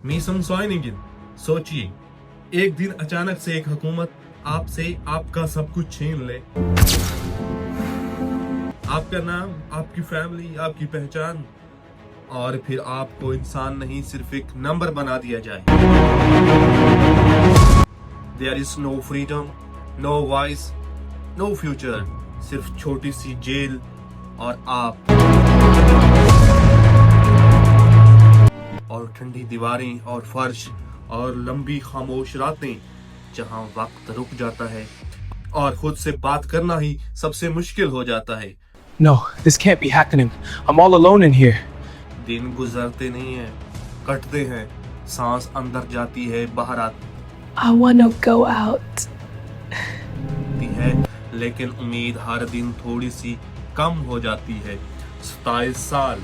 मीसम सॉइनिगिन, सोचिए, एक दिन अचानक से एक हुकूमत आपसे आपका सब कुछ छीन ले, आपका नाम, आपकी फैमिली, आपकी पहचान, और फिर आपको इंसान नहीं सिर्फ एक नंबर बना दिया जाए। There is no freedom, no voice, no future, सिर्फ छोटी सी जेल और आप, और ठंडी दीवारें और फर्श और लंबी खामोश रातें जहां वक्त रुक जाता है और खुद से बात करना ही सबसे मुश्किल हो जाता है। No, this can't be happening. I'm all alone in here. दिन गुजरते नहीं हैं, कटते हैं, सांस अंदर जाती है, बाहर आती I wanna go out. है, लेकिन उम्मीद हर दिन थोड़ी सी कम हो जाती है। 27 साल,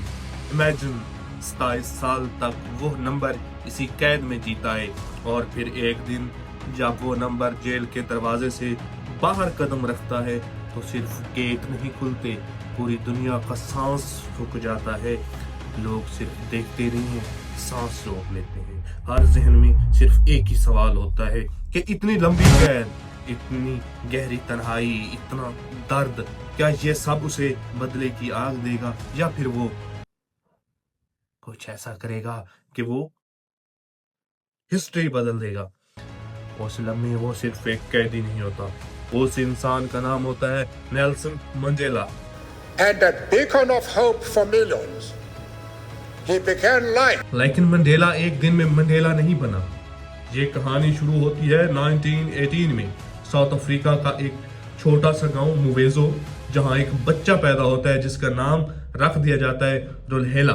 इमेजिन 27 साल तक वो नंबर इसी कैद में जीता है, और फिर एक दिन जब वो नंबर जेल के दरवाजे से बाहर कदम रखता है तो सिर्फ गेट नहीं खुलते, पूरी दुनिया का सांस रुक जाता है। लोग सिर्फ देखते नहीं हैं, सांस रोक लेते हैं। हर जहन में सिर्फ एक ही सवाल होता है कि इतनी लंबी कैद, इतनी गहरी तन्हाई, इतना दर्द, क्या ये सब उसे बदले की आग देगा, या फिर वो कुछ ऐसा करेगा कि वो हिस्ट्री बदल देगा। उस लम्हे वो सिर्फ एक कैदी नहीं होता, उस इंसान का नाम होता है Nelson Mandela. And a beacon of hope for millions. He began life. लेकिन मंडेला एक दिन में मंडेला नहीं बना। ये कहानी शुरू होती है 1918 में साउथ अफ्रीका का एक छोटा सा गांव मुवेजो, जहां एक बच्चा पैदा होता है जिसका नाम रख दिया जाता है रुल्हेला,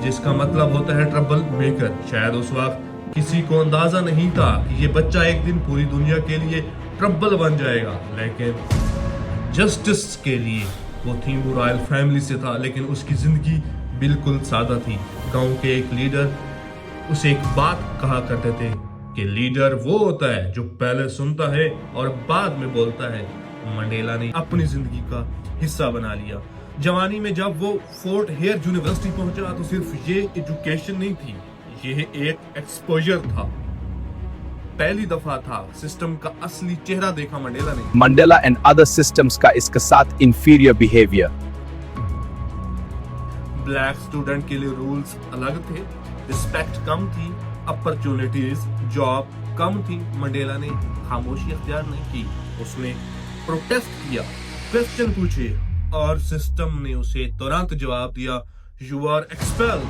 जिसका मतलब होता है ट्रबल मेकर। शायद उस वक्त किसी को अंदाजा नहीं था कि ये बच्चा एक दिन पूरी दुनिया के लिए ट्रबल बन जाएगा, लेकिन जस्टिस के लिए वो थिम्बू रॉयल फैमिली से था, लेकिन उसकी जिंदगी बिल्कुल सादा थी। गांव के एक लीडर उसे एक बात कहा करते थे कि लीडर वो होता है जो पहले सुनता है और बाद में बोलता है। मंडेला ने अपनी जिंदगी का हिस्सा बना लिया। जवानी में जब वो फोर्ट हेयर यूनिवर्सिटी पहुंचा तो सिर्फ ये एजुकेशन नहीं थी, ये एक एक्सपोजर था। पहली दफा था सिस्टम का असली चेहरा देखा मंडेला ने। Mandela and other systems का इसके साथ inferior behavior. ब्लैक स्टूडेंट के लिए रूल्स अलग थे, रिस्पेक्ट कम थी, अपॉर्चुनिटीज, जॉब कम थी। मंडेला ने खामोशी अख्तियार नहीं की, उसने प्रोटेस्ट किया, क्वेश्चन पूछे, और सिस्टम ने उसे तुरंत जवाब दिया, यू आर एक्सपेल्ड।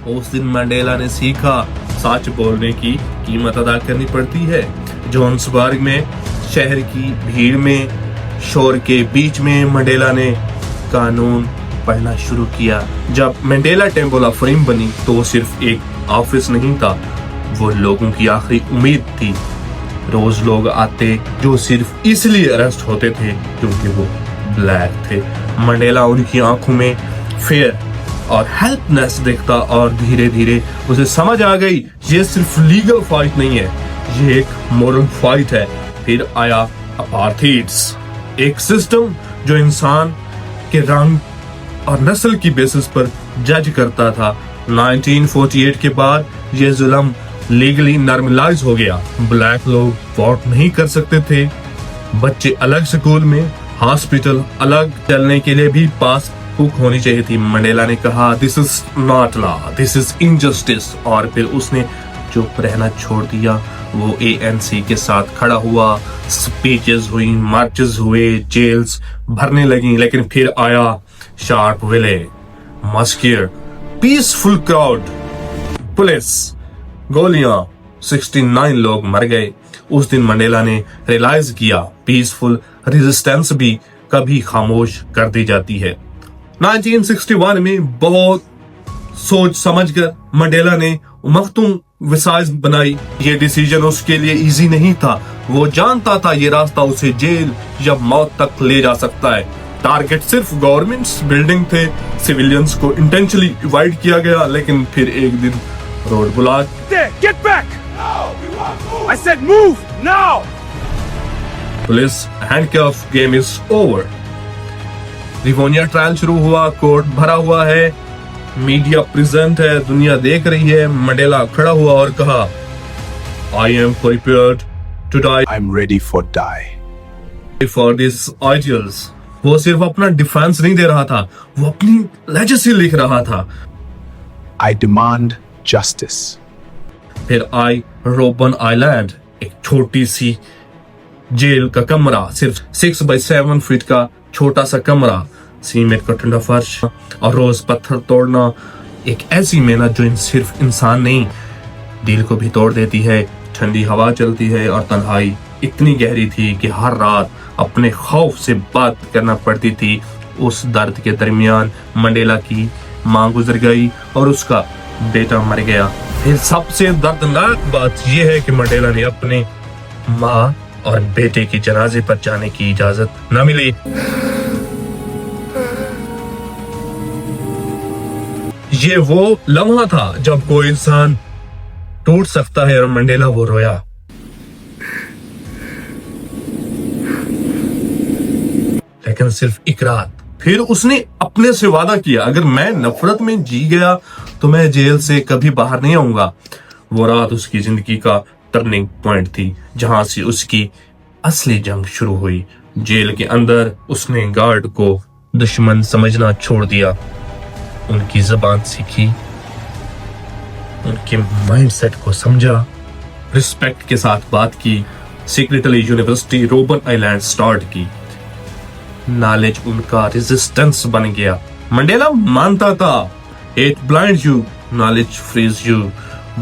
उस दिन मंडेला ने सीखा सच बोलने की कीमत अदा करनी पड़ती है। जोहान्सबर्ग में शहर की भीड़ में, शोर के बीच में मंडेला ने कानून पढ़ना शुरू किया। जब मंडेला टेम्पल ऑफ फ्रेम बनी तो वो सिर्फ एक ऑफिस नहीं था, वो लोगों की आखिरी उम्मीद थी। रोज लोग आते जो सिर्फ इसलिए अरेस्ट होते थे क्योंकि वो ब्लैक थे। मंडेला उनकी आंखों में फेयर और हेल्पनेस देखता, और धीरे धीरे उसे समझ आ गई ये सिर्फ लीगल फाइट नहीं है, ये एक मोरल फाइट है। फिर आया अपार्थीड्स, एक सिस्टम जो इंसान के रंग और नस्ल की बेसिस पर जज करता था। 1948 के बाद ये जुल्म लीगली नॉर्मलाइज हो गया। ब्लैक लोग वोट नहीं कर सकते थे, बच्चे अलग स्कूल में, हॉस्पिटल अलग, चलने के लिए भी पास बुक होनी चाहिए थी। मंडेला ने कहा this is not law, this is injustice, और फिर उसने चुप रहना छोड़ दिया। वो ANC के साथ खड़ा हुआ, स्पीचेस हुई, मार्चेस हुए, जेल्स भरने लगी, लेकिन फिर आया शार्प विले, मस्कियर, पीसफुल क्राउड, पुलिस, गोलियां, 69 लोग मर गए। उस दिन मंडेला ने रियलाइज किया पीसफुल रेजिस्टेंस भी कभी खामोश कर दी जाती है। 1961 में बहुत सोच समझकर मंडेला ने मखतूम विसाइज बनाई। ये डिसीजन उसके लिए इजी नहीं था, वो जानता था ये रास्ता उसे जेल या मौत तक ले जा सकता है। टारगेट सिर्फ गवर्नमेंट्स बिल्डिंग थे, सिविलियंस को इंटेंशनली अवॉइड किया गया, लेकिन फिर एक दिन road block. Get back! I said move now! Police handcuff, game is over. Rivonia trial शुरू हुआ, कोर्ट भरा हुआ है, मीडिया प्रेजेंट है, दुनिया देख रही है। मंडेला खड़ा हुआ और कहा, I am prepared to die I'm ready for die. for these ideals. वो सिर्फ अपना डिफेंस नहीं दे रहा था, वो अपनी लेजेसी लिख रहा था। I demand justice. फिर आई रोबन आइलैंड, एक छोटी सी जेल का कमरा, सिर्फ 6 by 7 फीट का छोटा सा कमरा, सीमेंट का ठंडा फर्श और रोज पत्थर तोड़ना। एक ऐसी मेहनत जो सिर्फ इंसान नहीं, दिल को भी तोड़ देती है। ठंडी हवा चलती है और तन्हाई इतनी गहरी थी कि हर रात अपने खौफ से बात करना पड़ती थी। उस दर्द के दरमियान मंडेला की मां गुजर गई और उसका बेटा मर गया। फिर सबसे दर्दनाक बात यह है कि मंडेला ने अपने मां और बेटे की जनाजे पर जाने की इजाजत न मिली। ये वो लम्हा था जब कोई इंसान टूट सकता है और मंडेला वो रोया। लेकिन सिर्फ एक रात। फिर उसने अपने से वादा किया, अगर मैं नफरत में जी गया तो मैं जेल से कभी बाहर नहीं आऊंगा। वो रात उसकी जिंदगी का टर्निंग पॉइंट थी, जहां से उसकी असली जंग शुरू हुई। जेल के अंदर उसने गार्ड को दुश्मन समझना छोड़ दिया, उनकी जबान सीखी, उनके माइंडसेट को समझा, रिस्पेक्ट के साथ बात की, secretly university Robben island start की। नॉलेज उनका रेजिस्टेंस बन गया। मंडेला मानता था, it blind you, knowledge frees you.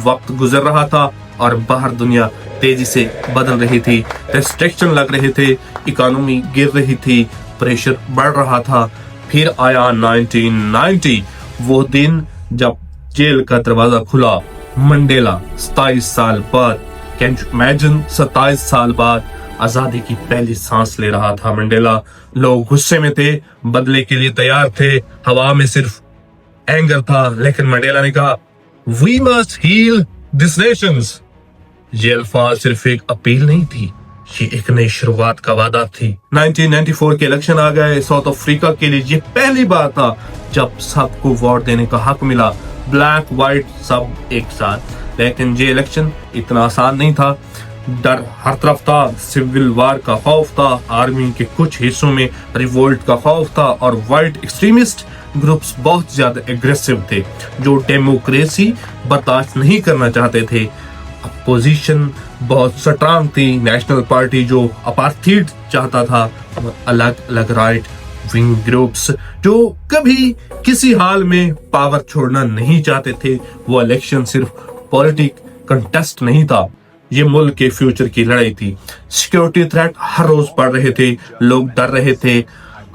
वक्त गुजर रहा था और बाहर दुनिया तेजी से बदल रही थी, रेस्ट्रिक्शन लग रहे थे, इकोनॉमी गिर रही थी, प्रेशर बढ़ रहा था। फिर आया 1990, वो दिन जब जेल का दरवाजा खुला। मंडेला 27 साल बाद, कैन यू इमेजिन, 27 साल बाद आजादी की पहली सांस ले रहा था मंडेला। लोग गुस्से में थे, बदले के लिए तैयार थे, हवा में सिर्फ एंगर था। लेकिन मंडेला ने कहा, we must heal this nations. ये अल्फाज सिर्फ एक अपील नहीं थी, ये एक नई शुरुआत का वादा थी। 1994 के इलेक्शन आ गए। साउथ अफ्रीका के लिए ये पहली बार था जब सबको वोट देने का हक मिला, ब्लैक व्हाइट सब एक साथ। लेकिन ये इलेक्शन इतना आसान नहीं था। डर हर तरफ था, सिविल वार का खौफ था, आर्मी के कुछ हिस्सों में रिवोल्ट का खौफ था और व्हाइट एक्सट्रीमिस्ट ग्रुप्स बहुत ज्यादा एग्रेसिव थे जो डेमोक्रेसी बर्दाश्त नहीं करना चाहते थे। अपोजिशन बहुत स्ट्रांग थी, नेशनल पार्टी जो अपार्थीड चाहता था, अलग अलग राइट विंग ग्रुप्स जो कभी किसी हाल में पावर छोड़ना नहीं चाहते थे। वो इलेक्शन सिर्फ पॉलिटिक कंटेस्ट नहीं था, ये मुल्क के फ्यूचर की लड़ाई थी। सिक्योरिटी थ्रेट हर रोज बढ़ रहे थे, लोग डर रहे थे,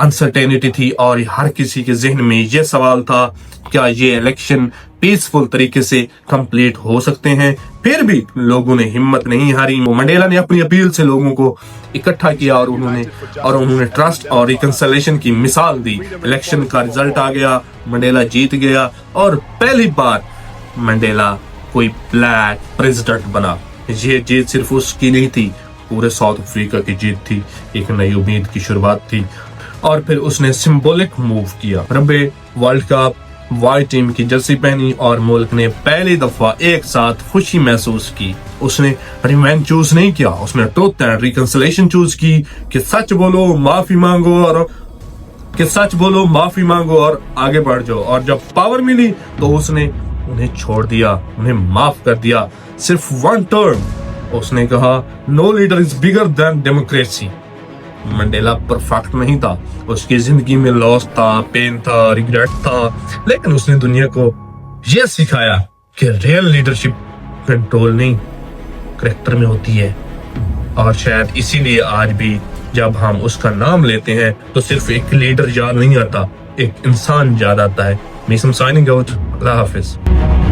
अनसर्टेनिटी थी और हर किसी के जहन में यह सवाल था, क्या ये इलेक्शन पीसफुल तरीके से कंप्लीट हो सकते हैं। फिर भी लोगों ने हिम्मत नहीं हारी। मंडेला ने अपनी अपील से लोगों को इकट्ठा किया और उन्होंने ट्रस्ट और रिकंसिलिएशन की मिसाल दी। इलेक्शन का रिजल्ट आ गया, मंडेला जीत गया और पहली बार मंडेला कोई ब्लैक प्रेसिडेंट बना। ये जीत सिर्फ उसकी नहीं थी, पूरे साउथ अफ्रीका की जीत थी, एक नई उम्मीद की शुरुआत थी। और फिर उसने सिंबॉलिक मूव किया, rugby world cup white team की जर्सी पहनी और मुल्क ने पहली दफा एक साथ खुशी महसूस की। उसने रिवेंज चूज नहीं किया, उसने ट्रुथ एंड रिकंसिलिएशन चूज की कि सच बोलो माफी मांगो और आगे बढ़ जाओ। और जब पावर मिली तो उसने उन्हें छोड़ दिया, उन्हें माफ कर दिया। सिर्फ वन टर्म उसने कहा, no leader is bigger than democracy. Mandela perfect नहीं था, उसकी जिंदगी में लॉस था, पेन था, रिग्रेट था, लेकिन उसने दुनिया को यह सिखाया कि रियल लीडरशिप कंट्रोल नहीं करैक्टर में होती है। और शायद इसीलिए आज भी जब हम उसका नाम लेते हैं तो सिर्फ एक लीडर याद नहीं आता, एक इंसान याद आता है। मैं साइनिंग आउट, अल्लाह हाफिज।